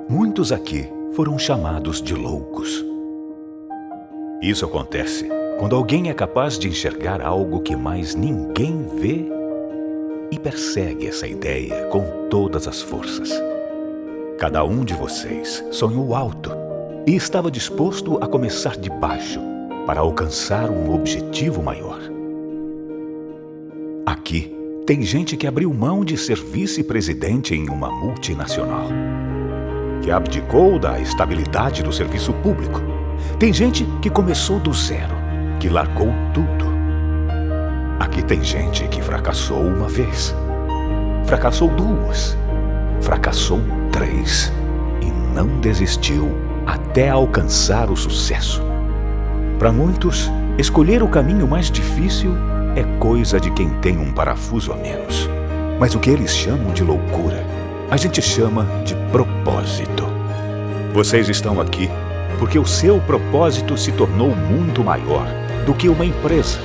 Muitos aqui foram chamados de loucos. Isso acontece quando alguém é capaz de enxergar algo que mais ninguém vê e persegue essa ideia com todas as forças. Cada um de vocês sonhou alto e estava disposto a começar de baixo para alcançar um objetivo maior. Aqui tem gente que abriu mão de ser vice-presidente em uma multinacional, que abdicou da estabilidade do serviço público. Tem gente que começou do zero, que largou tudo. Aqui tem gente que fracassou uma vez, fracassou duas, fracassou três e não desistiu até alcançar o sucesso. Para muitos, escolher o caminho mais difícil é coisa de quem tem um parafuso a menos. Mas o que eles chamam de loucura, a gente chama de propósito. Vocês estão aqui porque o seu propósito se tornou muito maior do que uma empresa,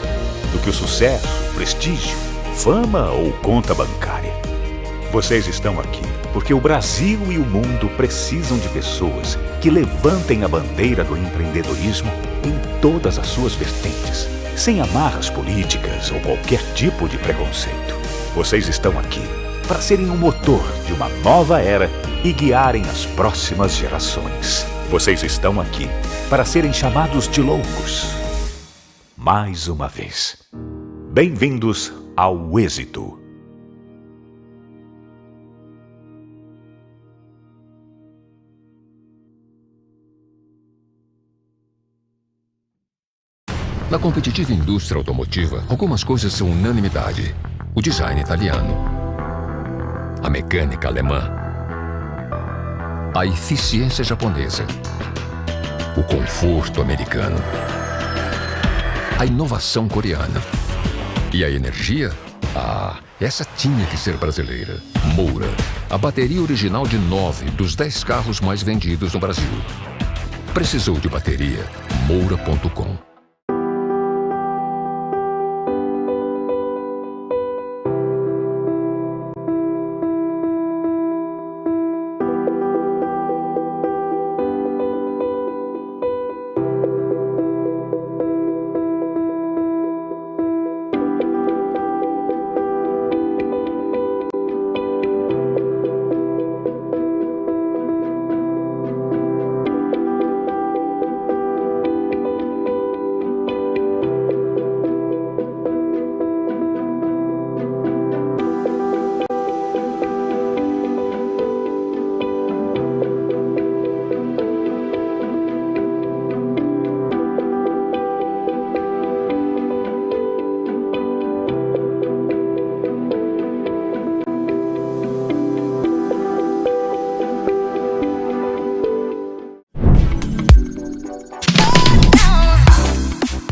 do que o sucesso, prestígio, fama ou conta bancária. Vocês estão aqui porque o Brasil e o mundo precisam de pessoas que levantem a bandeira do empreendedorismo em todas as suas vertentes, sem amarras políticas ou qualquer tipo de preconceito. Vocês estão aqui para serem um motor de uma nova era e guiarem as próximas gerações. Vocês estão aqui para serem chamados de loucos. Mais uma vez. Bem-vindos ao êxito. Na competitiva indústria automotiva, algumas coisas são unanimidade. O design italiano, a mecânica alemã, a eficiência japonesa, o conforto americano, a inovação coreana e a energia? Essa tinha que ser brasileira. Moura, a bateria original de 9 dos 10 carros mais vendidos no Brasil. Precisou de bateria? Moura.com.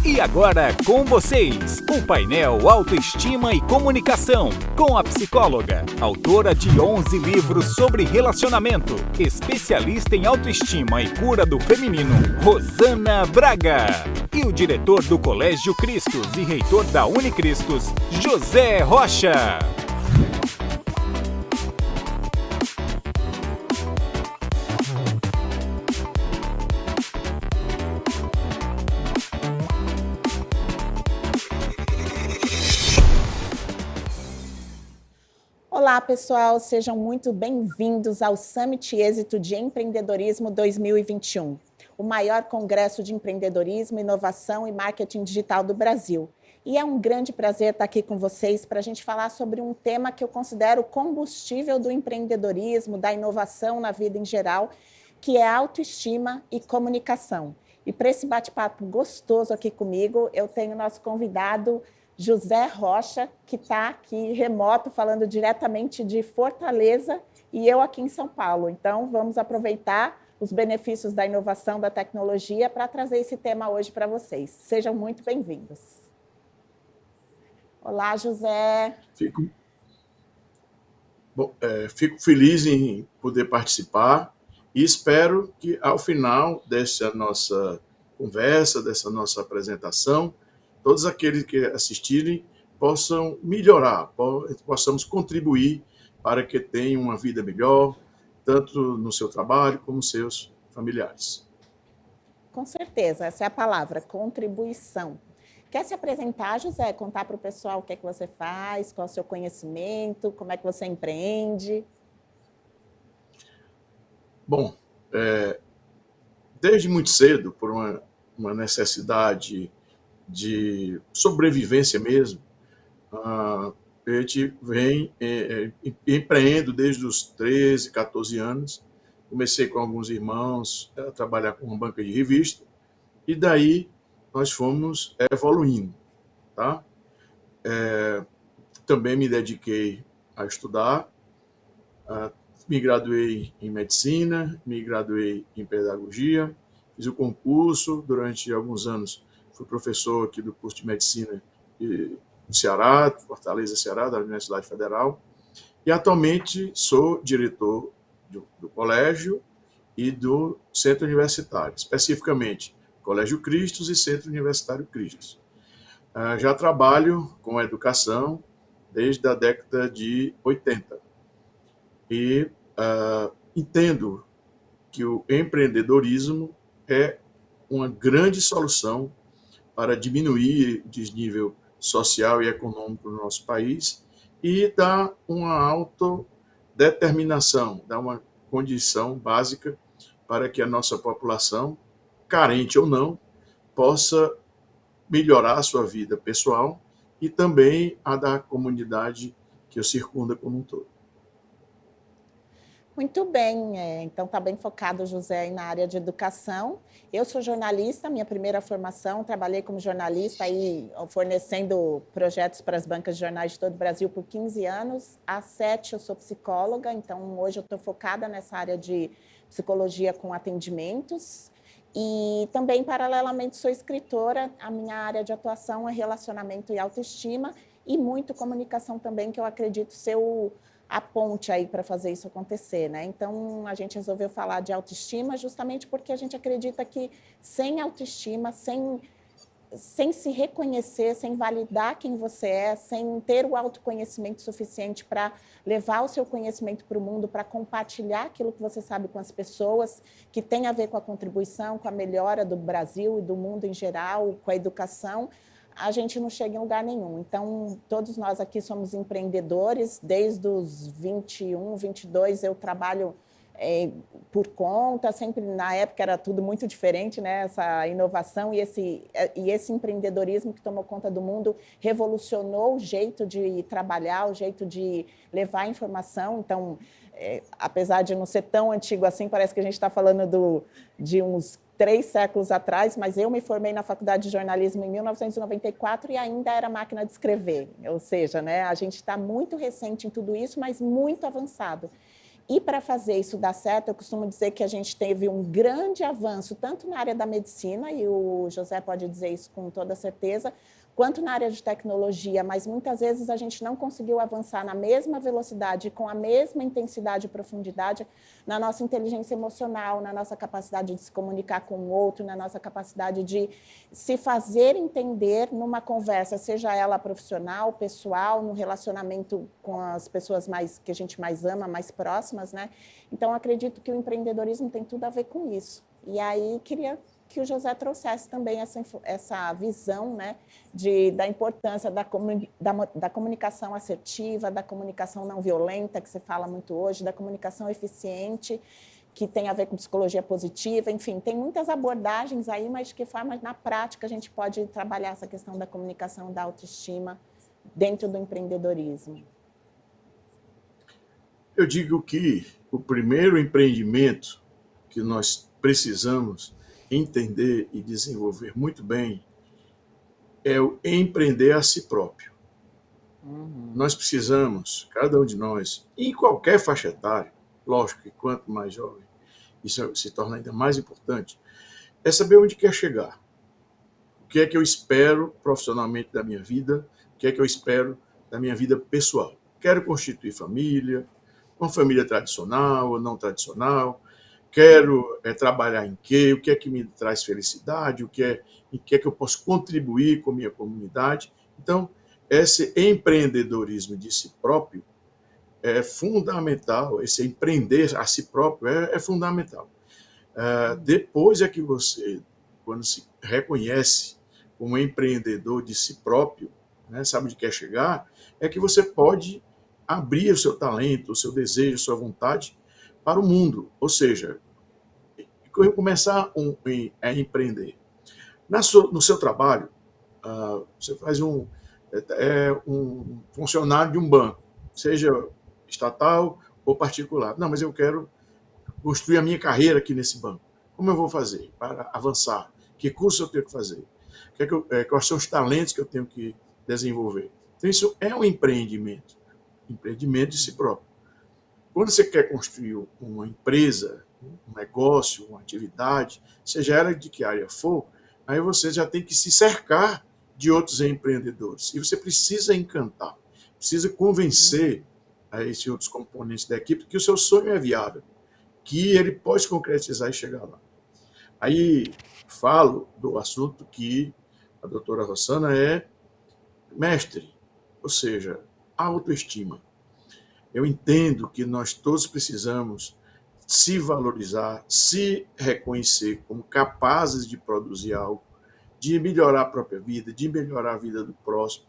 E agora com vocês, o painel Autoestima e Comunicação, com a psicóloga, autora de 11 livros sobre relacionamento, especialista em autoestima e cura do feminino, Rosana Braga. E o diretor do Colégio Cristos e reitor da Unicristos, José Rocha. Olá, pessoal, sejam muito bem-vindos ao Summit Êxito de Empreendedorismo 2021, o maior congresso de empreendedorismo, inovação e marketing digital do Brasil. E é um grande prazer estar aqui com vocês para a gente falar sobre um tema que eu considero combustível do empreendedorismo, da inovação na vida em geral, que é autoestima e comunicação. E para esse bate-papo gostoso aqui comigo, eu tenho nosso convidado José Rocha, que está aqui remoto, falando diretamente de Fortaleza, e eu aqui em São Paulo. Então, vamos aproveitar os benefícios da inovação, da tecnologia, para trazer esse tema hoje para vocês. Sejam muito bem-vindos. Olá, José. Fico feliz em poder participar e espero que, ao final dessa nossa conversa, dessa nossa apresentação, todos aqueles que assistirem possam melhorar, possamos contribuir para que tenham uma vida melhor, tanto no seu trabalho como nos seus familiares. Com certeza, essa é a palavra, contribuição. Quer se apresentar, José? Contar para o pessoal o que é que você faz, qual é o seu conhecimento, como é que você empreende? Bom, desde muito cedo, por uma necessidade de sobrevivência mesmo, a gente vem empreendo desde os 13, 14 anos. Comecei com alguns irmãos a trabalhar com uma banca de revista, e daí nós fomos evoluindo, tá? Também me dediquei a estudar, me graduei em medicina, me graduei em pedagogia, fiz o concurso, durante alguns anos fui professor aqui do curso de medicina do Ceará, Fortaleza, Ceará, da Universidade Federal, e atualmente sou diretor do colégio e do centro universitário, especificamente Colégio Cristos e Centro Universitário Cristos. Já trabalho com educação desde a década de 80 e entendo que o empreendedorismo é uma grande solução para diminuir o desnível social e econômico no nosso país e dar uma autodeterminação, dar uma condição básica para que a nossa população, carente ou não, possa melhorar a sua vida pessoal e também a da comunidade que o circunda como um todo. Muito bem, então está bem focado, José, aí na área de educação. Eu sou jornalista, minha primeira formação, trabalhei como jornalista, aí, fornecendo projetos para as bancas de jornais de todo o Brasil por 15 anos. Há 7 eu sou psicóloga, então hoje eu estou focada nessa área de psicologia com atendimentos. E também, paralelamente, sou escritora. A minha área de atuação é relacionamento e autoestima, e muito comunicação também, que eu acredito ser a ponte aí para fazer isso acontecer, né? Então, a gente resolveu falar de autoestima justamente porque a gente acredita que sem autoestima, sem se reconhecer, sem validar quem você é, sem ter o autoconhecimento suficiente para levar o seu conhecimento para o mundo, para compartilhar aquilo que você sabe com as pessoas, que tem a ver com a contribuição, com a melhora do Brasil e do mundo em geral, com a educação, a gente não chega em lugar nenhum. Então, todos nós aqui somos empreendedores. Desde os 21, 22, eu trabalho por conta. Sempre, na época, era tudo muito diferente, né? Essa inovação e esse empreendedorismo que tomou conta do mundo revolucionou o jeito de trabalhar, o jeito de levar a informação. Então, apesar de não ser tão antigo assim, parece que a gente está falando de uns 3 séculos atrás, mas eu me formei na Faculdade de Jornalismo em 1994 e ainda era máquina de escrever. Ou seja, né, a gente está muito recente em tudo isso, mas muito avançado. E para fazer isso dar certo, eu costumo dizer que a gente teve um grande avanço, tanto na área da medicina, e o José pode dizer isso com toda certeza, quanto na área de tecnologia, mas muitas vezes a gente não conseguiu avançar na mesma velocidade, com a mesma intensidade e profundidade na nossa inteligência emocional, na nossa capacidade de se comunicar com o outro, na nossa capacidade de se fazer entender numa conversa, seja ela profissional, pessoal, no relacionamento com as pessoas que a gente mais ama, mais próximas, né? Então, acredito que o empreendedorismo tem tudo a ver com isso. E aí, queria que o José trouxesse também essa visão, né, da importância da comunicação assertiva, da comunicação não violenta, que se fala muito hoje, da comunicação eficiente, que tem a ver com psicologia positiva. Enfim, tem muitas abordagens aí, mas de que forma, na prática, a gente pode trabalhar essa questão da comunicação, da autoestima dentro do empreendedorismo? Eu digo que o primeiro empreendimento que nós precisamos entender e desenvolver muito bem é o empreender a si próprio. Nós precisamos, cada um de nós, em qualquer faixa etária, lógico que quanto mais jovem, isso se torna ainda mais importante, é saber onde quer chegar. O que é que eu espero profissionalmente da minha vida, o que é que eu espero da minha vida pessoal. Quero constituir família, uma família tradicional ou não tradicional, quero trabalhar em quê, o que é que me traz felicidade, em que é que eu posso contribuir com a minha comunidade. Então, esse empreendedorismo de si próprio é fundamental, esse empreender a si próprio é fundamental. Depois é que você, quando se reconhece como empreendedor de si próprio, né, sabe onde quer chegar, é que você pode abrir o seu talento, o seu desejo, a sua vontade para o mundo. Ou seja, começar a empreender. No seu trabalho, você faz um funcionário de um banco, seja estatal ou particular. Não, mas eu quero construir a minha carreira aqui nesse banco. Como eu vou fazer para avançar? Que curso eu tenho que fazer? Quais são os talentos que eu tenho que desenvolver? Então, isso é um empreendimento de si próprio. Quando você quer construir uma empresa, um negócio, uma atividade, seja ela de que área for, aí você já tem que se cercar de outros empreendedores. E você precisa encantar, precisa convencer a esses outros componentes da equipe que o seu sonho é viável, que ele pode se concretizar e chegar lá. Aí falo do assunto que a doutora Rossana é mestre, ou seja, autoestima. Eu entendo que nós todos precisamos se valorizar, se reconhecer como capazes de produzir algo, de melhorar a própria vida, de melhorar a vida do próximo.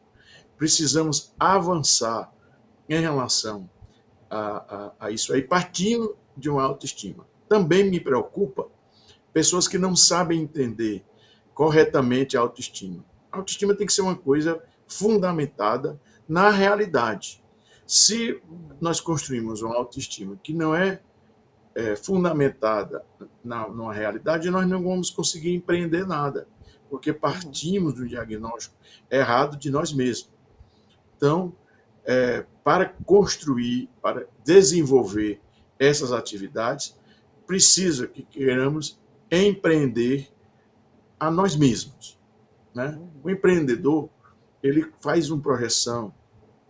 Precisamos avançar em relação a isso aí, partindo de uma autoestima. Também me preocupa pessoas que não sabem entender corretamente a autoestima. A autoestima tem que ser uma coisa fundamentada na realidade. Se nós construímos uma autoestima que não é fundamentada numa realidade, nós não vamos conseguir empreender nada, porque partimos do diagnóstico errado de nós mesmos. Então, para construir, para desenvolver essas atividades, precisa que queiramos empreender a nós mesmos, né? O empreendedor, ele faz uma projeção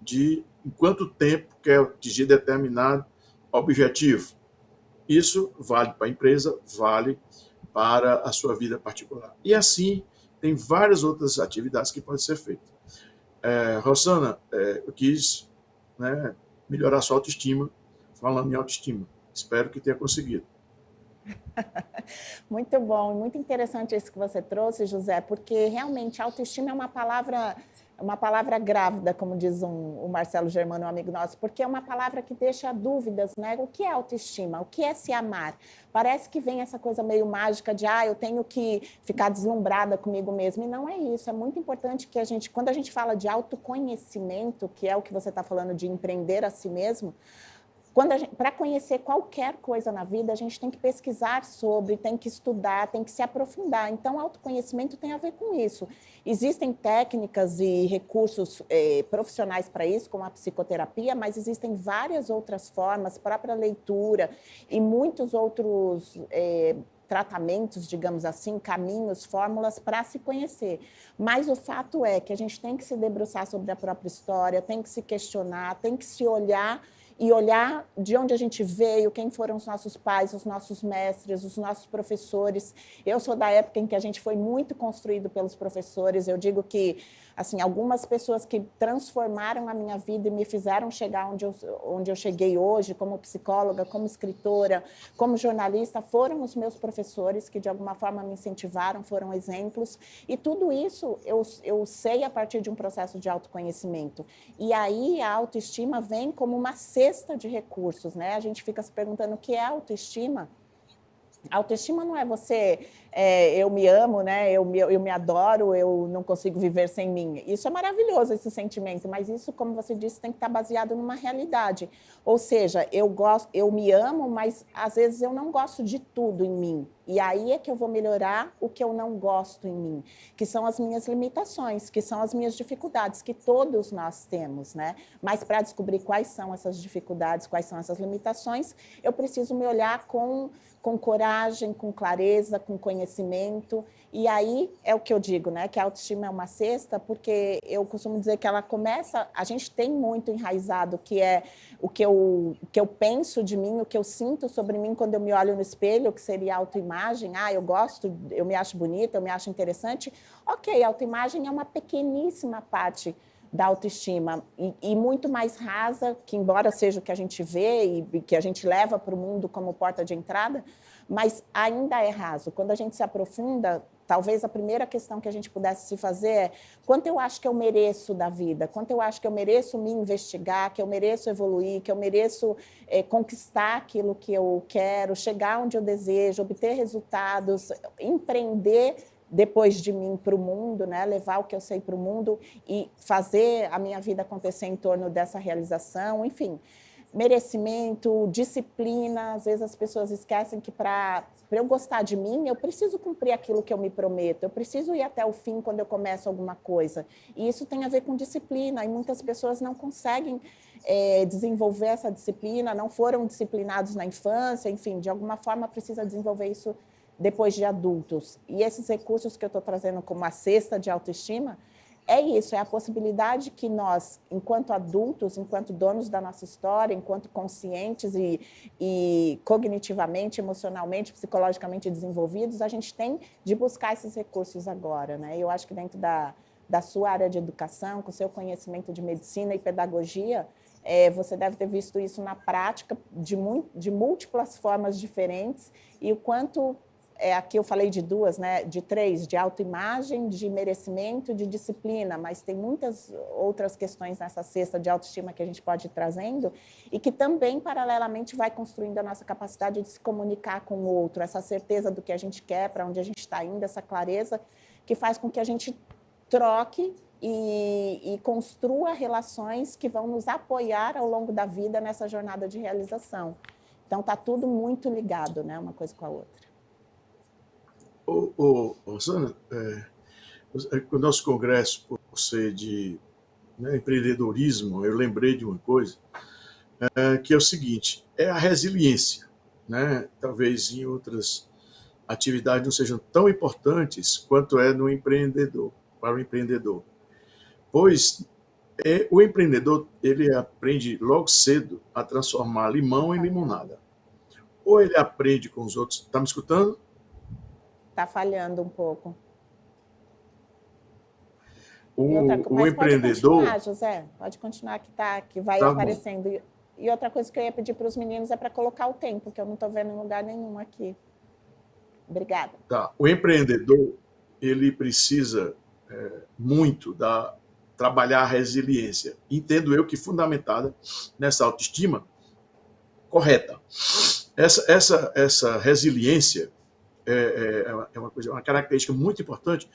de em quanto tempo quer atingir determinado objetivo. Isso vale para a empresa, vale para a sua vida particular. E assim, tem várias outras atividades que podem ser feitas. Rossana, eu quis, né, melhorar a sua autoestima, falando em autoestima. Espero que tenha conseguido. Muito bom, muito interessante isso que você trouxe, José, porque realmente autoestima é uma palavra grávida, como diz o Marcelo Germano, um amigo nosso, porque é uma palavra que deixa dúvidas, né? O que é autoestima? O que é se amar? Parece que vem essa coisa meio mágica de, eu tenho que ficar deslumbrada comigo mesma, e não é isso. É muito importante que quando a gente fala de autoconhecimento, que é o que você está falando de empreender a si mesmo, para conhecer qualquer coisa na vida, a gente tem que pesquisar sobre, tem que estudar, tem que se aprofundar. Então, autoconhecimento tem a ver com isso. Existem técnicas e recursos profissionais para isso, como a psicoterapia, mas existem várias outras formas, própria leitura e muitos outros tratamentos, digamos assim, caminhos, fórmulas para se conhecer. Mas o fato é que a gente tem que se debruçar sobre a própria história, tem que se questionar, tem que se olhar e olhar de onde a gente veio, quem foram os nossos pais, os nossos mestres, os nossos professores. Eu sou da época em que a gente foi muito construído pelos professores. Eu digo que, assim, algumas pessoas que transformaram a minha vida e me fizeram chegar onde eu cheguei hoje, como psicóloga, como escritora, como jornalista, foram os meus professores que, de alguma forma, me incentivaram, foram exemplos. E tudo isso eu sei a partir de um processo de autoconhecimento. E aí a autoestima vem como uma cesta de recursos, né? A gente fica se perguntando o que é autoestima. Autoestima não é você, eu me amo, né? Eu me adoro, eu não consigo viver sem mim. Isso é maravilhoso, esse sentimento, mas isso, como você disse, tem que estar baseado numa realidade. Ou seja, eu me amo, mas às vezes eu não gosto de tudo em mim. E aí é que eu vou melhorar o que eu não gosto em mim, que são as minhas limitações, que são as minhas dificuldades, que todos nós temos, né? Mas para descobrir quais são essas dificuldades, quais são essas limitações, eu preciso me olhar com coragem, com clareza, com conhecimento. E aí é o que eu digo, né? Que a autoestima é uma cesta, porque eu costumo dizer que ela começa... A gente tem muito enraizado que é o que eu penso de mim, o que eu sinto sobre mim quando eu me olho no espelho, que seria a autoimagem. Eu gosto, eu me acho bonita, eu me acho interessante. Ok, a autoimagem é uma pequeníssima parte da autoestima e muito mais rasa, que embora seja o que a gente vê e que a gente leva para o mundo como porta de entrada, mas ainda é raso. Quando a gente se aprofunda, talvez a primeira questão que a gente pudesse se fazer é quanto eu acho que eu mereço da vida, quanto eu acho que eu mereço me investigar, que eu mereço evoluir, que eu mereço conquistar aquilo que eu quero, chegar onde eu desejo, obter resultados, empreender depois de mim para o mundo, né? Levar o que eu sei para o mundo e fazer a minha vida acontecer em torno dessa realização, enfim. Merecimento, disciplina, às vezes as pessoas esquecem que para eu gostar de mim, eu preciso cumprir aquilo que eu me prometo, eu preciso ir até o fim quando eu começo alguma coisa. E isso tem a ver com disciplina, e muitas pessoas não conseguem desenvolver essa disciplina, não foram disciplinados na infância, enfim, de alguma forma precisa desenvolver isso depois de adultos. E esses recursos que eu estou trazendo como a cesta de autoestima, é isso, é a possibilidade que nós, enquanto adultos, enquanto donos da nossa história, enquanto conscientes e cognitivamente, emocionalmente, psicologicamente desenvolvidos, a gente tem de buscar esses recursos agora, né? Eu acho que dentro da sua área de educação, com o seu conhecimento de medicina e pedagogia, você deve ter visto isso na prática de múltiplas formas diferentes e o quanto... aqui eu falei de duas, né? De três, de autoimagem, de merecimento, de disciplina, mas tem muitas outras questões nessa cesta de autoestima que a gente pode ir trazendo e que também, paralelamente, vai construindo a nossa capacidade de se comunicar com o outro, essa certeza do que a gente quer, para onde a gente está indo, essa clareza que faz com que a gente troque e construa relações que vão nos apoiar ao longo da vida nessa jornada de realização. Então, está tudo muito ligado, né? Uma coisa com a outra. Rosana, o nosso congresso, por ser de empreendedorismo, eu lembrei de uma coisa, que é o seguinte, é a resiliência, né? Talvez em outras atividades não sejam tão importantes quanto é no empreendedor, para o empreendedor. Pois o empreendedor, ele aprende logo cedo a transformar limão em limonada. Ou ele aprende com os outros... Está me escutando? Está falhando um pouco. O empreendedor... Pode continuar, José. Pode continuar que vai aparecendo. Bom. E outra coisa que eu ia pedir para os meninos é para colocar o tempo, que eu não estou vendo em lugar nenhum aqui. Obrigada. Tá. O empreendedor, ele precisa muito trabalhar a resiliência. Entendo eu que fundamentada nessa autoestima correta. Essa resiliência é uma característica muito importante,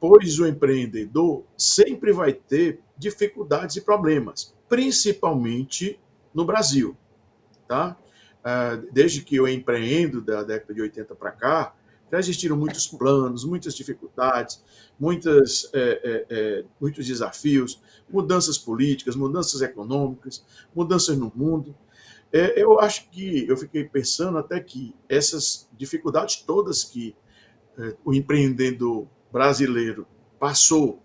pois o empreendedor sempre vai ter dificuldades e problemas, principalmente no Brasil. Tá? Desde que eu empreendo, da década de 80 para cá, já existiram muitos planos, muitas dificuldades, muitos desafios, mudanças políticas, mudanças econômicas, mudanças no mundo. Eu acho que eu fiquei pensando até que essas dificuldades todas que o empreendedor brasileiro passou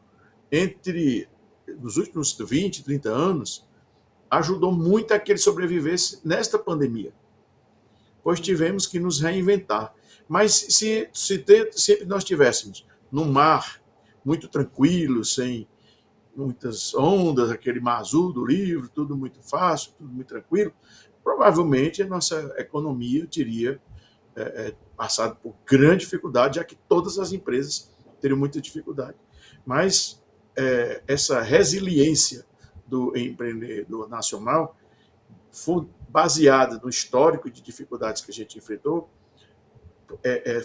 nos últimos 20, 30 anos, ajudou muito a que ele sobrevivesse nesta pandemia, pois tivemos que nos reinventar. Mas se sempre nós estivéssemos num mar muito tranquilo, sem muitas ondas, aquele mar azul do livro, tudo muito fácil, tudo muito tranquilo, provavelmente a nossa economia teria passado por grande dificuldade, já que todas as empresas teriam muita dificuldade. Mas essa resiliência do empreendedor nacional foi baseada no histórico de dificuldades que a gente enfrentou,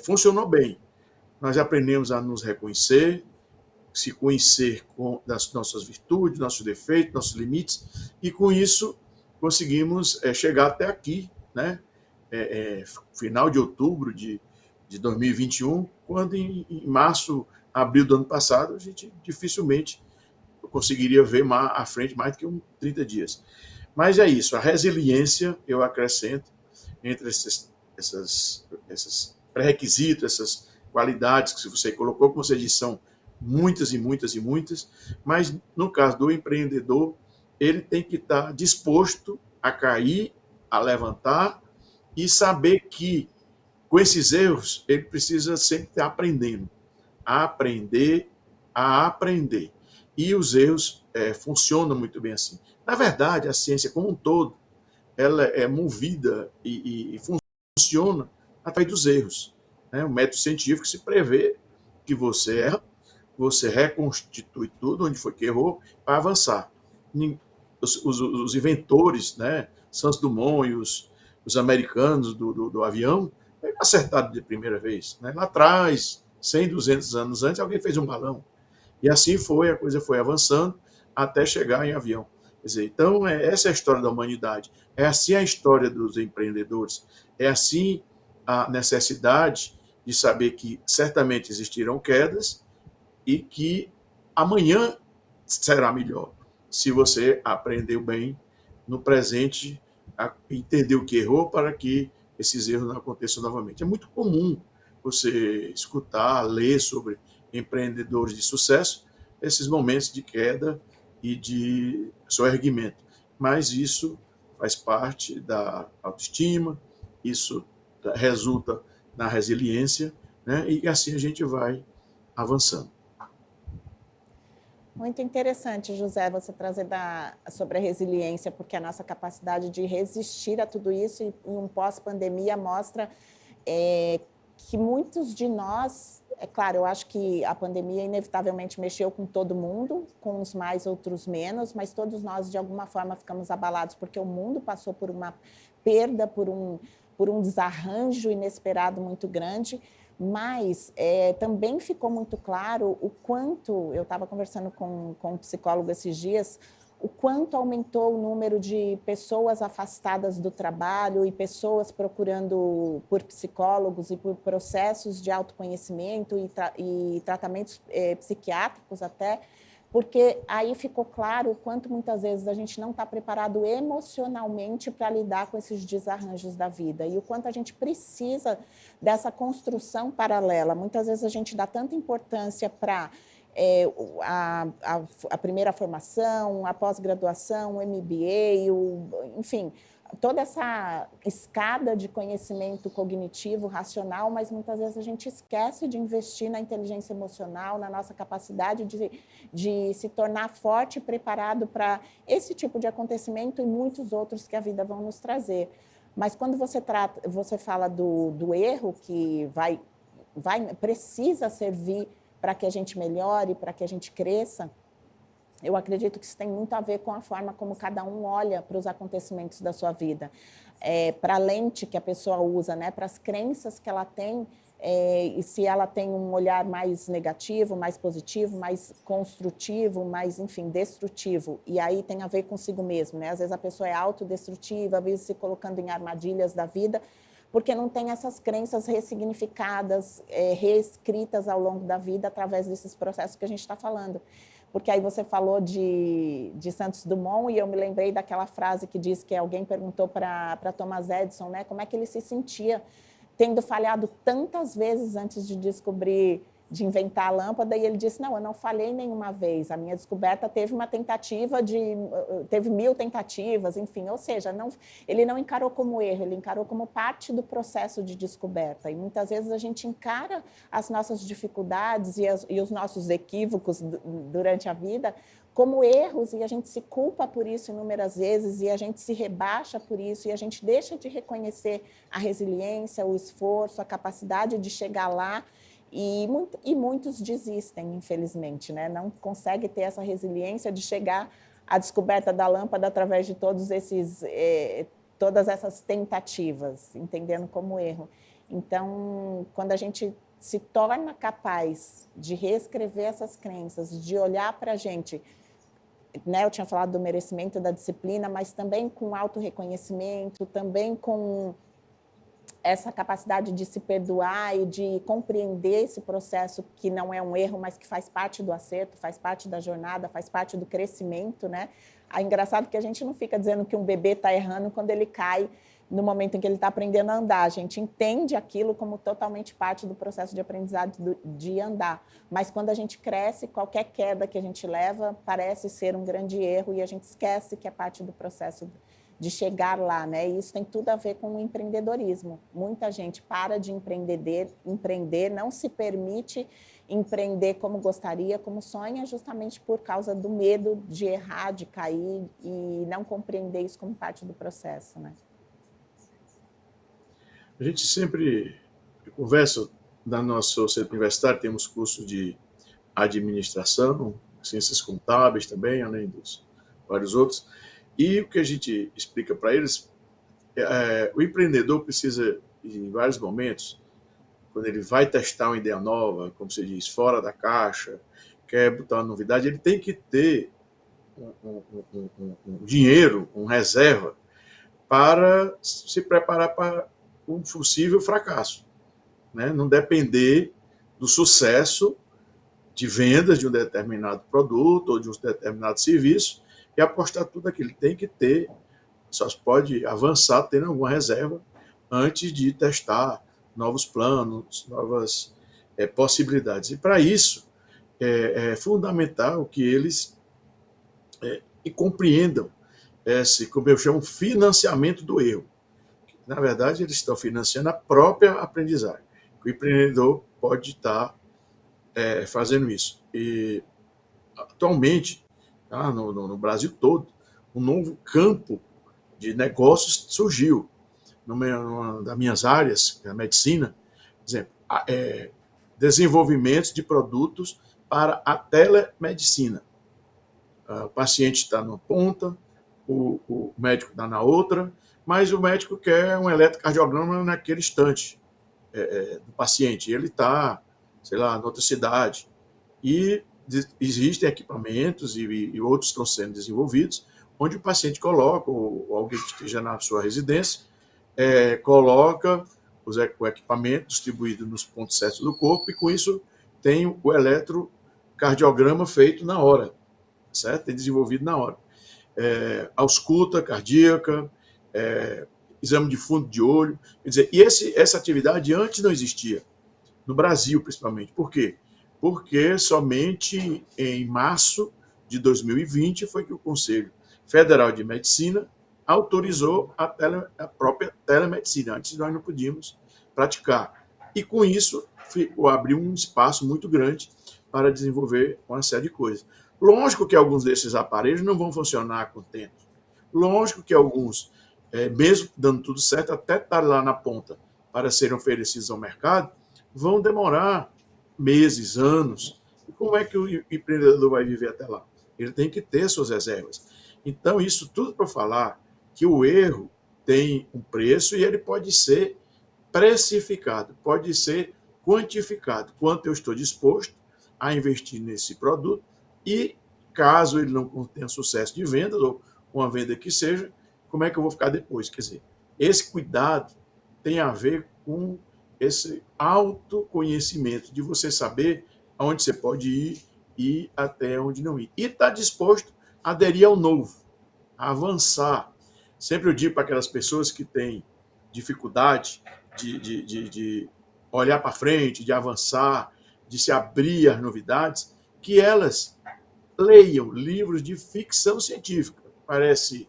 funcionou bem. Nós aprendemos a nos reconhecer, se conhecer das nossas virtudes, nossos defeitos, nossos limites, e com isso conseguimos chegar até aqui, né? Final de outubro de 2021, quando em março, abril do ano passado, a gente dificilmente conseguiria ver à frente mais do que 30 dias. Mas é isso, a resiliência, eu acrescento, entre esses pré-requisitos, essas qualidades que você colocou, como você disse, são muitas e muitas e muitas, mas no caso do empreendedor, ele tem que estar disposto a cair, a levantar e saber que, com esses erros, ele precisa sempre estar aprendendo, a aprender, a aprender. E os erros funciona muito bem assim. Na verdade, a ciência como um todo, ela é movida e funciona através dos erros. Né? O método científico se prevê que você erra, você reconstitui tudo onde foi que errou para avançar. Os inventores, né, Santos Dumont e os americanos do avião, acertaram de primeira vez. Né? Lá atrás, 100, 200 anos antes, alguém fez um balão. E assim foi, a coisa foi avançando até chegar em avião. Quer dizer, então, essa é a história da humanidade. É assim a história dos empreendedores. É assim a necessidade de saber que certamente existirão quedas e que amanhã será melhor. Se você aprendeu bem no presente, entender o que errou para que esses erros não aconteçam novamente. É muito comum você escutar, ler sobre empreendedores de sucesso, esses momentos de queda e de soerguimento. Mas isso faz parte da autoestima, isso resulta na resiliência, né? E assim a gente vai avançando. Muito interessante, José, você trazer sobre a resiliência, porque a nossa capacidade de resistir a tudo isso em um pós-pandemia mostra que muitos de nós, é claro, eu acho que a pandemia inevitavelmente mexeu com todo mundo, com uns mais, outros menos, mas todos nós, de alguma forma, ficamos abalados, porque o mundo passou por uma perda, por um desarranjo inesperado muito grande. Mas também ficou muito claro o quanto, eu estava conversando com um psicólogo esses dias, o quanto aumentou o número de pessoas afastadas do trabalho e pessoas procurando por psicólogos e por processos de autoconhecimento e tratamentos psiquiátricos até, porque aí ficou claro o quanto muitas vezes a gente não está preparado emocionalmente para lidar com esses desarranjos da vida e o quanto a gente precisa dessa construção paralela. Muitas vezes a gente dá tanta importância para a primeira formação, a pós-graduação, o MBA, enfim, toda essa escada de conhecimento cognitivo, racional, mas muitas vezes a gente esquece de investir na inteligência emocional, na nossa capacidade de se tornar forte e preparado para esse tipo de acontecimento e muitos outros que a vida vão nos trazer. Mas quando você fala do erro que precisa servir para que a gente melhore, para que a gente cresça, eu acredito que isso tem muito a ver com a forma como cada um olha para os acontecimentos da sua vida, para a lente que a pessoa usa, né, para as crenças que ela tem, e se ela tem um olhar mais negativo, mais positivo, mais construtivo, mais, enfim, destrutivo. E aí tem a ver consigo mesmo, né? Às vezes a pessoa é autodestrutiva, às vezes se colocando em armadilhas da vida, porque não tem essas crenças ressignificadas, reescritas ao longo da vida através desses processos que a gente está falando. Porque aí você falou de Santos Dumont e eu me lembrei daquela frase que diz que alguém perguntou para Thomas Edison, né, como é que ele se sentia tendo falhado tantas vezes antes de de inventar a lâmpada, e ele disse, não, eu não falhei nenhuma vez, a minha descoberta teve 1000 tentativas, enfim, ou seja, ele não encarou como erro, ele encarou como parte do processo de descoberta, e muitas vezes a gente encara as nossas dificuldades e os nossos equívocos durante a vida como erros, e a gente se culpa por isso inúmeras vezes, e a gente se rebaixa por isso, e a gente deixa de reconhecer a resiliência, o esforço, a capacidade de chegar lá, e muitos desistem, infelizmente, né? Não conseguem ter essa resiliência de chegar à descoberta da lâmpada através de todas essas tentativas, entendendo como erro. Então, quando a gente se torna capaz de reescrever essas crenças, de olhar para a gente, né? Eu tinha falado do merecimento, da disciplina, mas também com autorreconhecimento, também com essa capacidade de se perdoar e de compreender esse processo que não é um erro, mas que faz parte do acerto, faz parte da jornada, faz parte do crescimento, né? É engraçado que a gente não fica dizendo que um bebê está errando quando ele cai no momento em que ele está aprendendo a andar. A gente entende aquilo como totalmente parte do processo de aprendizado de andar. Mas quando a gente cresce, qualquer queda que a gente leva parece ser um grande erro e a gente esquece que é parte do processo de chegar lá, né? E isso tem tudo a ver com o empreendedorismo. Muita gente para de empreender, não se permite empreender como gostaria, como sonha, justamente por causa do medo de errar, de cair e não compreender isso como parte do processo, né? A gente sempre conversa, no nosso centro universitário temos cursos de administração, ciências contábeis também, além dos vários outros, e o que a gente explica para eles, o empreendedor precisa, em vários momentos, quando ele vai testar uma ideia nova, como se diz, fora da caixa, quer botar uma novidade, ele tem que ter um dinheiro, uma reserva, para se preparar para um possível fracasso, né? Não depender do sucesso de vendas de um determinado produto ou de um determinado serviço e apostar tudo aquilo. Tem que ter, só pode avançar tendo alguma reserva antes de testar novos planos, novas possibilidades. E para isso é fundamental que eles compreendam esse, como eu chamo, financiamento do erro. Na verdade, eles estão financiando a própria aprendizagem. O empreendedor pode estar fazendo isso. E, atualmente, no Brasil todo, um novo campo de negócios surgiu. Numa das minhas áreas, a medicina, por exemplo, desenvolvimentos de produtos para a telemedicina. O paciente está numa ponta, o médico está na outra, mas o médico quer um eletrocardiograma naquele instante do paciente. Ele está, sei lá, em outra cidade. E existem equipamentos e outros estão sendo desenvolvidos, onde o paciente coloca, ou alguém que esteja na sua residência, coloca o equipamento distribuído nos pontos certos do corpo e, com isso, tem o eletrocardiograma feito na hora, certo? Tem desenvolvido na hora. Ausculta cardíaca, exame de fundo de olho. Quer dizer, e essa atividade antes não existia, no Brasil principalmente. Por quê? Porque somente em março de 2020 foi que o Conselho Federal de Medicina autorizou a própria telemedicina. Antes nós não podíamos praticar. E com isso abriu um espaço muito grande para desenvolver uma série de coisas. Lógico que alguns desses aparelhos não vão funcionar com o tempo. Lógico que alguns, mesmo dando tudo certo, até estar lá na ponta para serem oferecidos ao mercado, vão demorar meses, anos. E como é que o empreendedor vai viver até lá? Ele tem que ter suas reservas. Então, isso tudo para falar que o erro tem um preço e ele pode ser precificado, pode ser quantificado. Quanto eu estou disposto a investir nesse produto e, caso ele não tenha sucesso de vendas, ou uma venda que seja, como é que eu vou ficar depois? Quer dizer, esse cuidado tem a ver com esse autoconhecimento, de você saber aonde você pode ir e até onde não ir. E estar disposto a aderir ao novo, a avançar. Sempre eu digo para aquelas pessoas que têm dificuldade de olhar para frente, de avançar, de se abrir às novidades, que elas leiam livros de ficção científica. Parece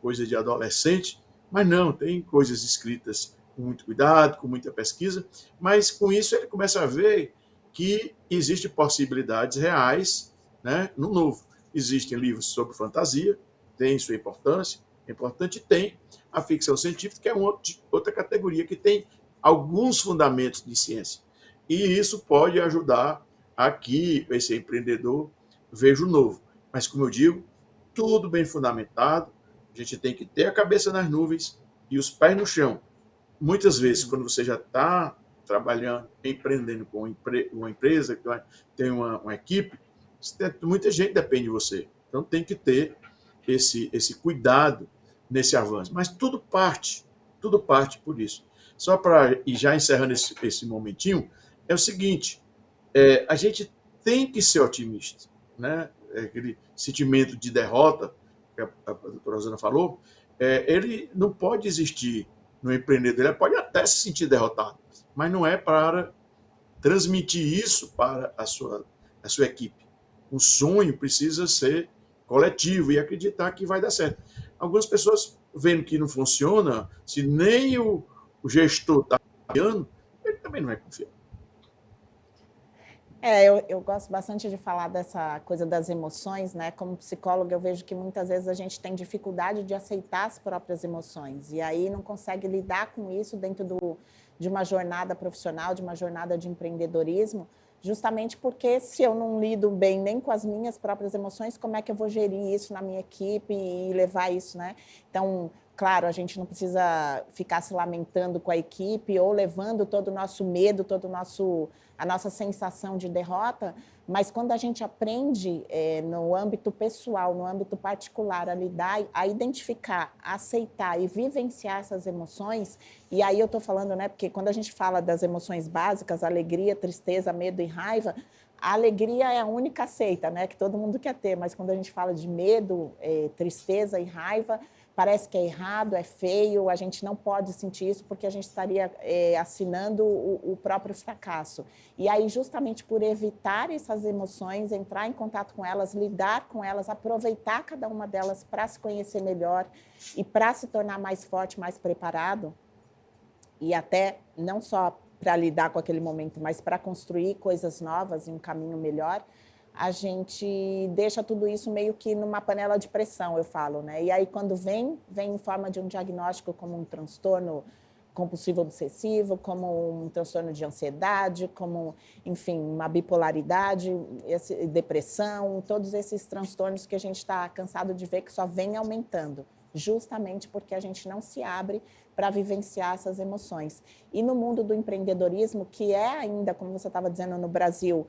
coisa de adolescente, mas não, tem coisas escritas com muito cuidado, com muita pesquisa, mas com isso ele começa a ver que existem possibilidades reais, né, no novo. Existem livros sobre fantasia, tem sua importância, é importante, tem a ficção científica, que é outra categoria que tem alguns fundamentos de ciência. E isso pode ajudar a que esse empreendedor veja o novo. Mas, como eu digo, tudo bem fundamentado, a gente tem que ter a cabeça nas nuvens e os pés no chão. Muitas vezes, quando você já está trabalhando, empreendendo com uma empresa, que tem uma equipe, muita gente depende de você. Então, tem que ter esse cuidado nesse avanço. Mas tudo parte por isso. Só para ir já encerrando esse momentinho, é o seguinte, a gente tem que ser otimista, né? Aquele sentimento de derrota que a doutora Rosana falou, ele não pode existir no empreendedor. Ele pode até se sentir derrotado, mas não é para transmitir isso para a sua equipe. O sonho precisa ser coletivo e acreditar que vai dar certo. Algumas pessoas vendo que não funciona, se nem o gestor está confiando, ele também não vai confiar. Eu gosto bastante de falar dessa coisa das emoções, né? Como psicóloga, eu vejo que muitas vezes a gente tem dificuldade de aceitar as próprias emoções e aí não consegue lidar com isso dentro de uma jornada profissional, de uma jornada de empreendedorismo, justamente porque se eu não lido bem nem com as minhas próprias emoções, como é que eu vou gerir isso na minha equipe e levar isso, né? Então, claro, a gente não precisa ficar se lamentando com a equipe ou levando todo o nosso medo, a nossa sensação de derrota, mas quando a gente aprende no âmbito pessoal, no âmbito particular, a lidar, a identificar, a aceitar e vivenciar essas emoções, e aí eu estou falando, né, porque quando a gente fala das emoções básicas, alegria, tristeza, medo e raiva, a alegria é a única aceita, né, que todo mundo quer ter, mas quando a gente fala de medo, tristeza e raiva, parece que é errado, é feio, a gente não pode sentir isso porque a gente estaria assinando o próprio fracasso. E aí, justamente por evitar essas emoções, entrar em contato com elas, lidar com elas, aproveitar cada uma delas para se conhecer melhor e para se tornar mais forte, mais preparado, e até não só para lidar com aquele momento, mas para construir coisas novas e um caminho melhor, a gente deixa tudo isso meio que numa panela de pressão, eu falo, né? E aí, quando vem em forma de um diagnóstico como um transtorno compulsivo obsessivo, como um transtorno de ansiedade, como, enfim, uma bipolaridade, depressão, todos esses transtornos que a gente está cansado de ver que só vem aumentando, justamente porque a gente não se abre para vivenciar essas emoções. E no mundo do empreendedorismo, que é ainda, como você estava dizendo, no Brasil,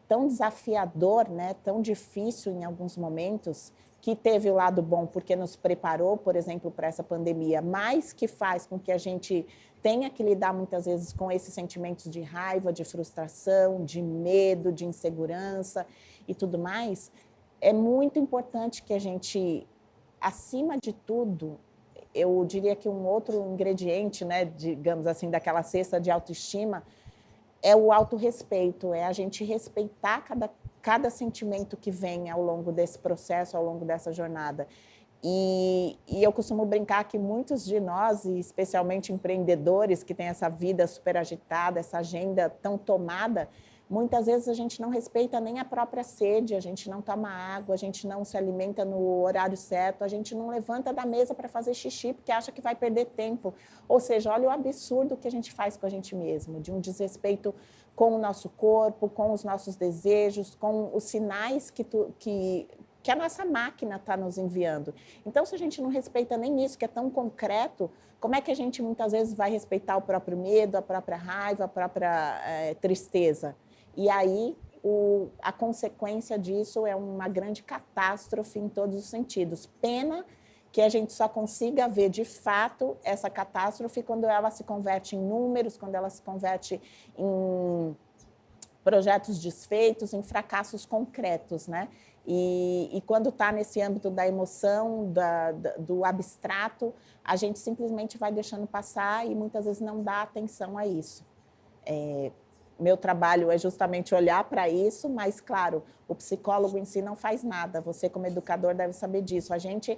tão desafiador, né? Tão difícil em alguns momentos, que teve o lado bom porque nos preparou, por exemplo, para essa pandemia, mas que faz com que a gente tenha que lidar muitas vezes com esses sentimentos de raiva, de frustração, de medo, de insegurança e tudo mais. É muito importante que a gente, acima de tudo, eu diria que um outro ingrediente, né, digamos assim, daquela cesta de autoestima, é o autorrespeito, é a gente respeitar cada sentimento que vem ao longo desse processo, ao longo dessa jornada. E eu costumo brincar que muitos de nós, e especialmente empreendedores que têm essa vida super agitada, essa agenda tão tomada, muitas vezes a gente não respeita nem a própria sede, a gente não toma água, a gente não se alimenta no horário certo, a gente não levanta da mesa para fazer xixi porque acha que vai perder tempo. Ou seja, olha o absurdo que a gente faz com a gente mesmo, de um desrespeito com o nosso corpo, com os nossos desejos, com os sinais que a nossa máquina está nos enviando. Então, se a gente não respeita nem isso, que é tão concreto, como é que a gente muitas vezes vai respeitar o próprio medo, a própria raiva, a própria tristeza? E aí, a consequência disso é uma grande catástrofe em todos os sentidos. Pena que a gente só consiga ver, de fato, essa catástrofe quando ela se converte em números, quando ela se converte em projetos desfeitos, em fracassos concretos, né? E quando está nesse âmbito da emoção, do abstrato, a gente simplesmente vai deixando passar e muitas vezes não dá atenção a isso. Meu trabalho é justamente olhar para isso, mas, claro, o psicólogo em si não faz nada. Você, como educador, deve saber disso. A gente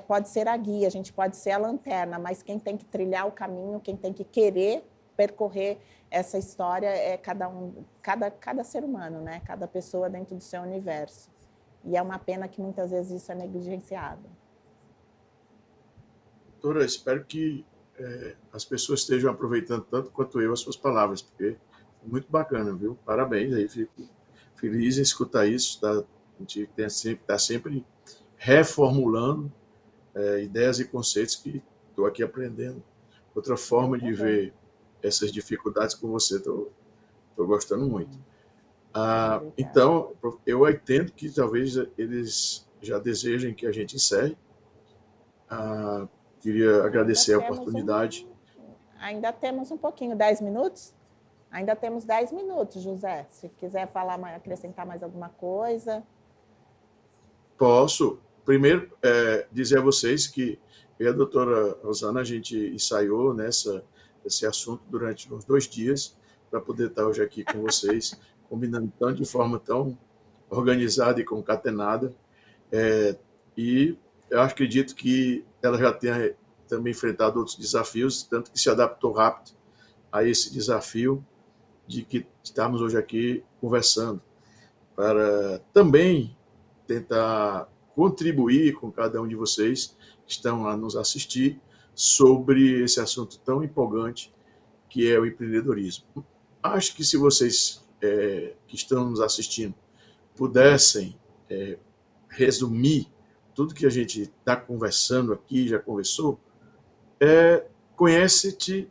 pode ser a guia, a gente pode ser a lanterna, mas quem tem que trilhar o caminho, quem tem que querer percorrer essa história é cada ser humano, né? Cada pessoa dentro do seu universo. E é uma pena que muitas vezes isso é negligenciado. Doutora, espero que as pessoas estejam aproveitando tanto quanto eu as suas palavras, porque foi muito bacana, viu? Parabéns aí, fico feliz em escutar isso. A gente está sempre reformulando ideias e conceitos que estou aqui aprendendo. Outra forma de ver essas dificuldades com você, estou gostando muito. Então, eu entendo que talvez eles já desejem que a gente encerre. Queria agradecer a oportunidade. Ainda temos um pouquinho, 10 minutos? Ainda temos 10 minutos, José. Se quiser falar, acrescentar mais alguma coisa. Posso. Primeiro, dizer a vocês que eu e a doutora Rosana, a gente ensaiou esse assunto durante uns 2 dias para poder estar hoje aqui com vocês, combinando de forma tão organizada e concatenada. E eu acredito que ela já tenha também enfrentado outros desafios, tanto que se adaptou rápido a esse desafio. de que estamos hoje aqui conversando, para também tentar contribuir com cada um de vocês que estão a nos assistir sobre esse assunto tão empolgante que é o empreendedorismo. Acho que se vocês que estão nos assistindo pudessem resumir tudo que a gente está conversando aqui, já conversou, conheça-se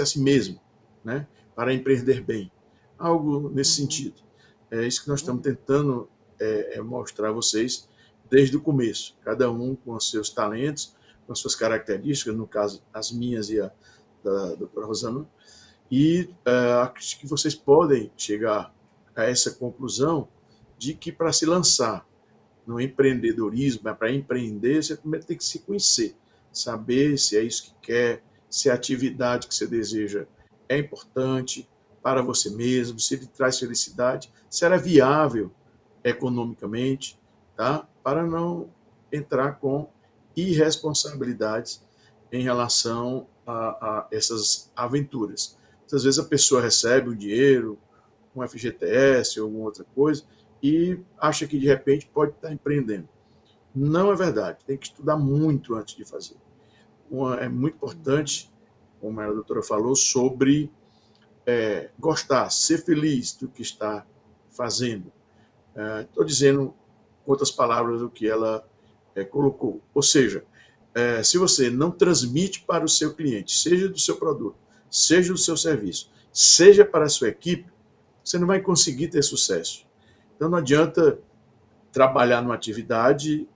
a si mesmo, né? Para empreender bem. Algo nesse sentido. É isso que nós estamos tentando mostrar a vocês desde o começo. Cada um com os seus talentos, com as suas características, no caso, as minhas e a da doutora Rosana. E acho que vocês podem chegar a essa conclusão de que para se lançar no empreendedorismo, para empreender, você primeiro tem que se conhecer, saber se é isso que quer, se a atividade que você deseja é importante para você mesmo, se ele traz felicidade, se ela é viável economicamente, tá? Para não entrar com irresponsabilidades em relação a essas aventuras. Muitas vezes a pessoa recebe o dinheiro, um FGTS ou alguma outra coisa, e acha que de repente pode estar empreendendo. Não é verdade, tem que estudar muito antes de fazer. É muito importante, como a doutora falou, sobre gostar, ser feliz do que está fazendo. Estou dizendo, com outras palavras, o que ela colocou. Ou seja, se você não transmite para o seu cliente, seja do seu produto, seja do seu serviço, seja para a sua equipe, você não vai conseguir ter sucesso. Então não adianta trabalhar numa atividade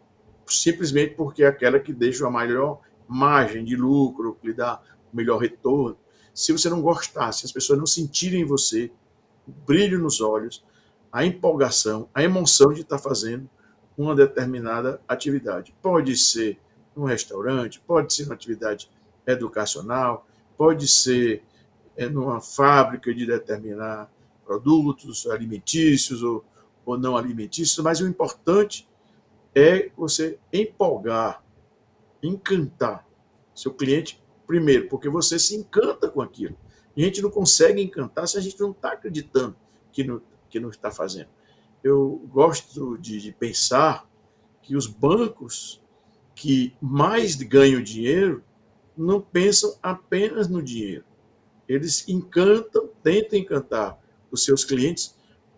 simplesmente porque é aquela que deixa a maior margem de lucro, que lhe dá o melhor retorno. Se você não gostar, se as pessoas não sentirem em você o brilho nos olhos, a empolgação, a emoção de estar fazendo uma determinada atividade. Pode ser num restaurante, pode ser numa atividade educacional, pode ser numa fábrica de determinar produtos alimentícios ou não alimentícios, mas o importante é você empolgar, encantar seu cliente primeiro, porque você se encanta com aquilo. E a gente não consegue encantar se a gente não está acreditando que não está fazendo. Eu gosto de pensar que os bancos que mais ganham dinheiro não pensam apenas no dinheiro. Eles encantam, tentam encantar os seus clientes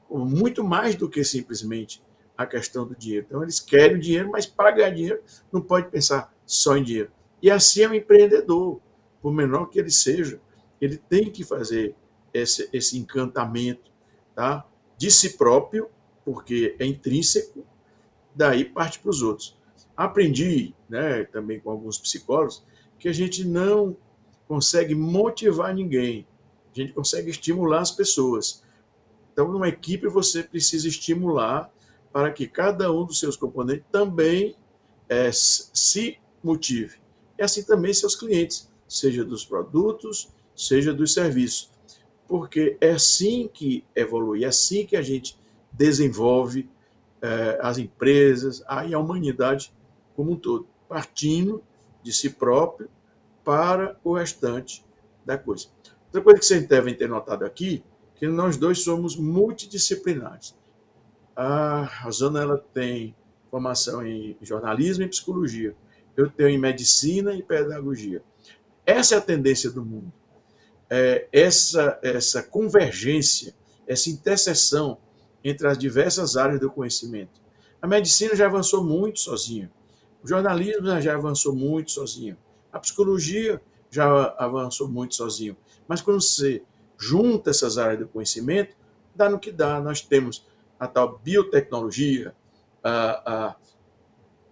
muito mais do que simplesmente a questão do dinheiro. Então, eles querem o dinheiro, mas para ganhar dinheiro não pode pensar só em dinheiro. E assim é um empreendedor, por menor que ele seja, ele tem que fazer esse encantamento, tá? De si próprio, porque é intrínseco, daí parte para os outros. Aprendi, né, também com alguns psicólogos, que a gente não consegue motivar ninguém, a gente consegue estimular as pessoas. Então, numa equipe, você precisa estimular para que cada um dos seus componentes também se motive. E assim também seus clientes, seja dos produtos, seja dos serviços. Porque é assim que evolui, é assim que a gente desenvolve as empresas e a humanidade como um todo, partindo de si próprio para o restante da coisa. Outra coisa que vocês devem ter notado aqui, que nós dois somos multidisciplinares. A Rosana ela tem formação em jornalismo e psicologia. Eu tenho em medicina e pedagogia. Essa é a tendência do mundo. Essa convergência, essa interseção entre as diversas áreas do conhecimento. A medicina já avançou muito sozinha. O jornalismo já avançou muito sozinho. A psicologia já avançou muito sozinho. Mas quando você junta essas áreas do conhecimento, dá no que dá. Nós temos a tal biotecnologia, a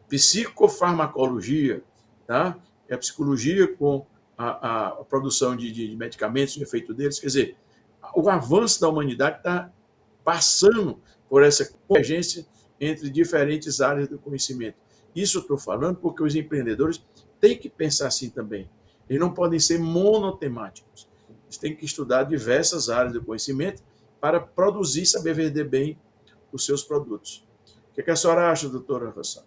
psicofarmacologia, tá? É a psicologia com a produção de medicamentos, o efeito deles. Quer dizer, o avanço da humanidade está passando por essa convergência entre diferentes áreas do conhecimento. Isso eu estou falando porque os empreendedores têm que pensar assim também. Eles não podem ser monotemáticos. Eles têm que estudar diversas áreas do conhecimento para produzir e saber vender bem os seus produtos. O que a senhora acha, doutora Rossana?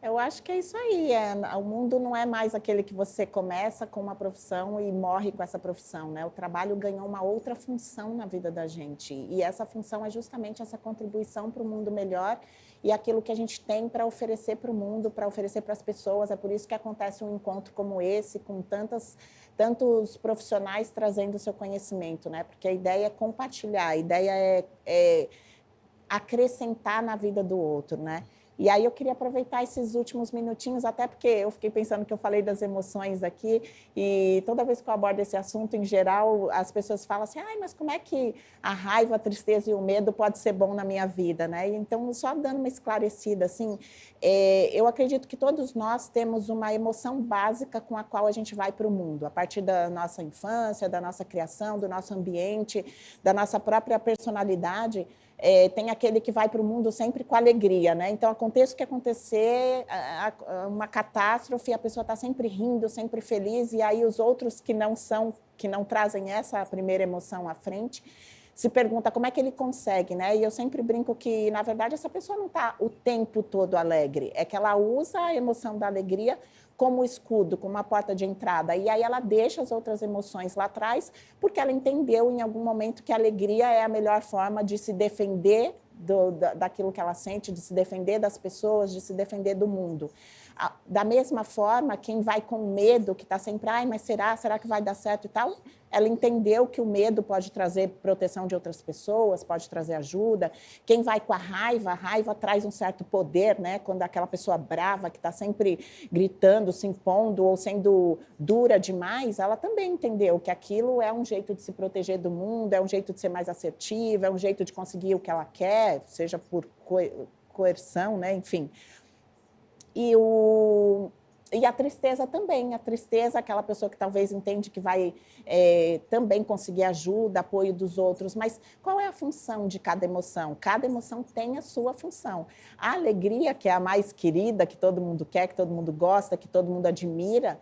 Eu acho que é isso aí. O mundo não é mais aquele que você começa com uma profissão e morre com essa profissão, né? O trabalho ganhou uma outra função na vida da gente. E essa função é justamente essa contribuição para o mundo melhor e aquilo que a gente tem para oferecer para o mundo, para oferecer para as pessoas. É por isso que acontece um encontro como esse, com tantos profissionais trazendo o seu conhecimento, né? Porque a ideia é compartilhar, a ideia é acrescentar na vida do outro, né? E aí eu queria aproveitar esses últimos minutinhos, até porque eu fiquei pensando que eu falei das emoções aqui, e toda vez que eu abordo esse assunto, em geral, as pessoas falam assim, ai, mas como é que a raiva, a tristeza e o medo pode ser bom na minha vida, né? Então, só dando uma esclarecida, assim, eu acredito que todos nós temos uma emoção básica com a qual a gente vai para o mundo, a partir da nossa infância, da nossa criação, do nosso ambiente, da nossa própria personalidade. Tem aquele que vai para o mundo sempre com alegria, né? Então, aconteça o que acontecer, uma catástrofe, a pessoa está sempre rindo, sempre feliz, e aí os outros que não trazem essa primeira emoção à frente, se pergunta como é que ele consegue, né? E eu sempre brinco que, na verdade, essa pessoa não está o tempo todo alegre, é que ela usa a emoção da alegria como escudo, como uma porta de entrada. E aí ela deixa as outras emoções lá atrás, porque ela entendeu em algum momento que a alegria é a melhor forma de se defender daquilo que ela sente, de se defender das pessoas, de se defender do mundo. Da mesma forma, quem vai com medo, que está sempre, ai, mas será que vai dar certo e tal? Ela entendeu que o medo pode trazer proteção de outras pessoas, pode trazer ajuda. Quem vai com a raiva traz um certo poder, né? Quando aquela pessoa brava, que está sempre gritando, se impondo ou sendo dura demais, ela também entendeu que aquilo é um jeito de se proteger do mundo, é um jeito de ser mais assertiva, é um jeito de conseguir o que ela quer, seja por coerção, né? Enfim. E a tristeza também, aquela pessoa que talvez entende que vai também conseguir ajuda, apoio dos outros, mas qual é a função de cada emoção? Cada emoção tem a sua função. A alegria, que é a mais querida, que todo mundo quer, que todo mundo gosta, que todo mundo admira,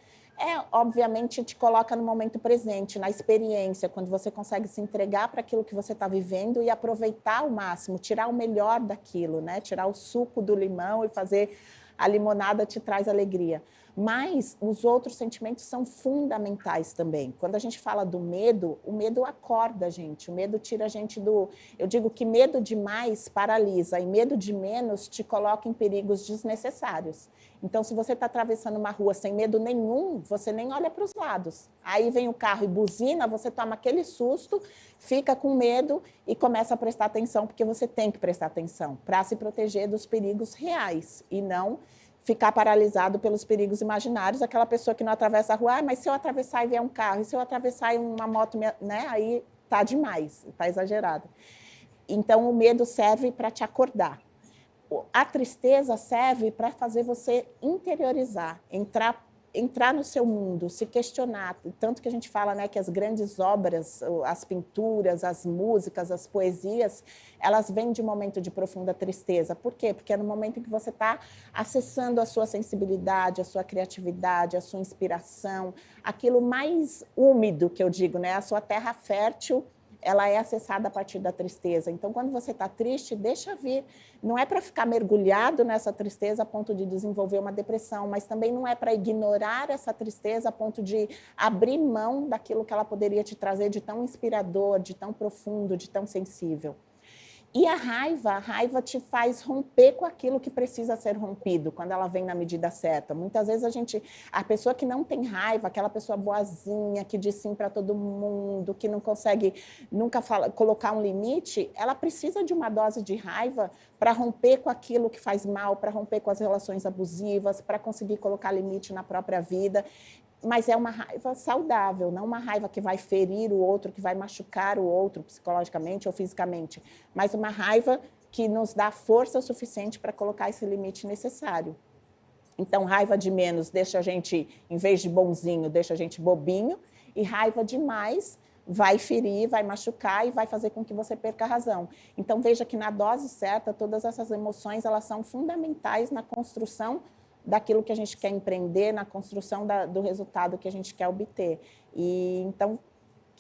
obviamente, te coloca no momento presente, na experiência, quando você consegue se entregar para aquilo que você está vivendo e aproveitar ao máximo, tirar o melhor daquilo, né? Tirar o suco do limão e fazer... A limonada te traz alegria. Mas os outros sentimentos são fundamentais também. Quando a gente fala do medo, o medo acorda a gente, o medo tira a gente do... Eu digo que medo demais paralisa e medo de menos te coloca em perigos desnecessários. Então, se você está atravessando uma rua sem medo nenhum, você nem olha para os lados. Aí vem o carro e buzina, você toma aquele susto, fica com medo e começa a prestar atenção, porque você tem que prestar atenção para se proteger dos perigos reais e não ficar paralisado pelos perigos imaginários. Aquela pessoa que não atravessa a rua, mas se eu atravessar e vier um carro, e se eu atravessar e uma moto, né, aí está demais, está exagerado. Então, o medo serve para te acordar. A tristeza serve para fazer você interiorizar, entrar no seu mundo, se questionar. Tanto que a gente fala, né, que as grandes obras, as pinturas, as músicas, as poesias, elas vêm de um momento de profunda tristeza. Por quê? Porque é no momento em que você está acessando a sua sensibilidade, a sua criatividade, a sua inspiração, aquilo mais úmido que eu digo, né, a sua terra fértil, ela é acessada a partir da tristeza. Então, quando você está triste, deixa vir. Não é para ficar mergulhado nessa tristeza a ponto de desenvolver uma depressão, mas também não é para ignorar essa tristeza a ponto de abrir mão daquilo que ela poderia te trazer de tão inspirador, de tão profundo, de tão sensível. E a raiva te faz romper com aquilo que precisa ser rompido, quando ela vem na medida certa. Muitas vezes a pessoa que não tem raiva, aquela pessoa boazinha, que diz sim para todo mundo, que não consegue nunca colocar um limite, ela precisa de uma dose de raiva para romper com aquilo que faz mal, para romper com as relações abusivas, para conseguir colocar limite na própria vida. Mas é uma raiva saudável, não uma raiva que vai ferir o outro, que vai machucar o outro psicologicamente ou fisicamente, mas uma raiva que nos dá força suficiente para colocar esse limite necessário. Então, raiva de menos deixa a gente, em vez de bonzinho, deixa a gente bobinho, e raiva demais vai ferir, vai machucar e vai fazer com que você perca a razão. Então, veja que na dose certa, todas essas emoções elas são fundamentais na construção daquilo que a gente quer empreender, na construção do resultado que a gente quer obter. E então,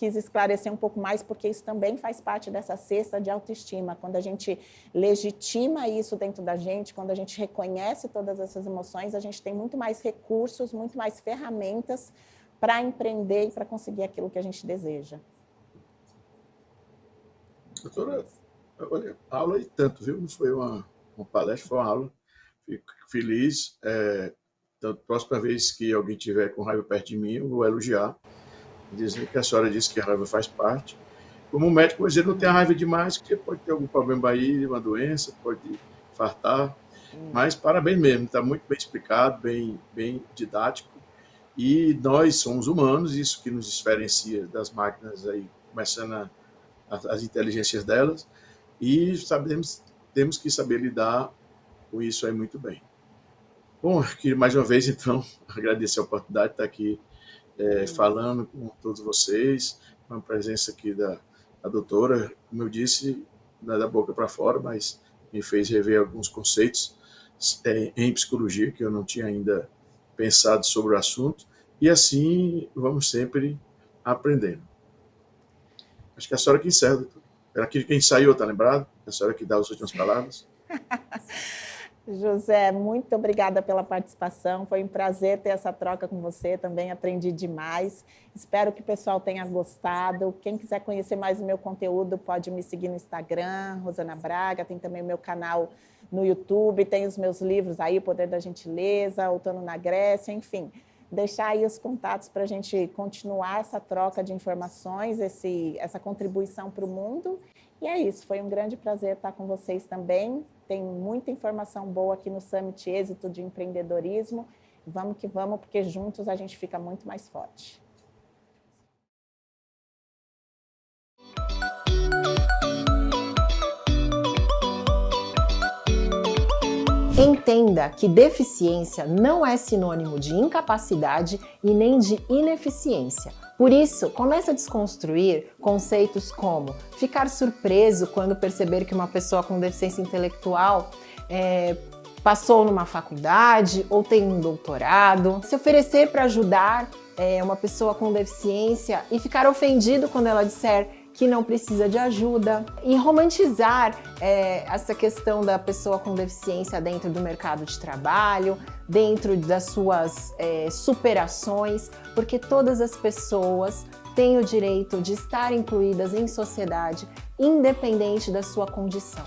quis esclarecer um pouco mais, porque isso também faz parte dessa cesta de autoestima. Quando a gente legitima isso dentro da gente, quando a gente reconhece todas essas emoções, a gente tem muito mais recursos, muito mais ferramentas para empreender e para conseguir aquilo que a gente deseja. Doutora, olha, aula e tanto, viu? Não foi uma palestra, foi uma aula. Fico feliz. Então, próxima vez que alguém tiver com raiva perto de mim, eu vou elogiar, dizer que a senhora disse que a raiva faz parte. Como médico, você não tem a raiva demais, porque pode ter algum problema aí, uma doença, pode infartar. Mas parabéns mesmo, está muito bem explicado, bem didático. E nós somos humanos, isso que nos diferencia das máquinas aí, começando as inteligências delas, e temos que saber lidar com isso aí muito bem. Bom, queria mais uma vez, então, agradecer a oportunidade de estar aqui falando com todos vocês, com a presença aqui da doutora, como eu disse, não é da boca para fora, mas me fez rever alguns conceitos em psicologia que eu não tinha ainda pensado sobre o assunto, e assim vamos sempre aprendendo. Acho que é a senhora que encerra, doutor. Era aquele que ensaiou, tá lembrado? É a senhora que dá as últimas palavras. José, muito obrigada pela participação, foi um prazer ter essa troca com você, também aprendi demais. Espero que o pessoal tenha gostado. Quem quiser conhecer mais o meu conteúdo pode me seguir no Instagram, Rosana Braga, tem também o meu canal no YouTube, tem os meus livros aí, O Poder da Gentileza, Outono na Grécia, enfim. Deixar aí os contatos para a gente continuar essa troca de informações, essa contribuição para o mundo. E é isso, foi um grande prazer estar com vocês também. Tem muita informação boa aqui no Summit Êxito de Empreendedorismo. Vamos que vamos, porque juntos a gente fica muito mais forte. Entenda que deficiência não é sinônimo de incapacidade e nem de ineficiência. Por isso, comece a desconstruir conceitos como ficar surpreso quando perceber que uma pessoa com deficiência intelectual passou numa faculdade ou tem um doutorado, se oferecer para ajudar uma pessoa com deficiência e ficar ofendido quando ela disser que não precisa de ajuda, e romantizar essa questão da pessoa com deficiência dentro do mercado de trabalho, dentro das suas superações, porque todas as pessoas têm o direito de estar incluídas em sociedade, independente da sua condição.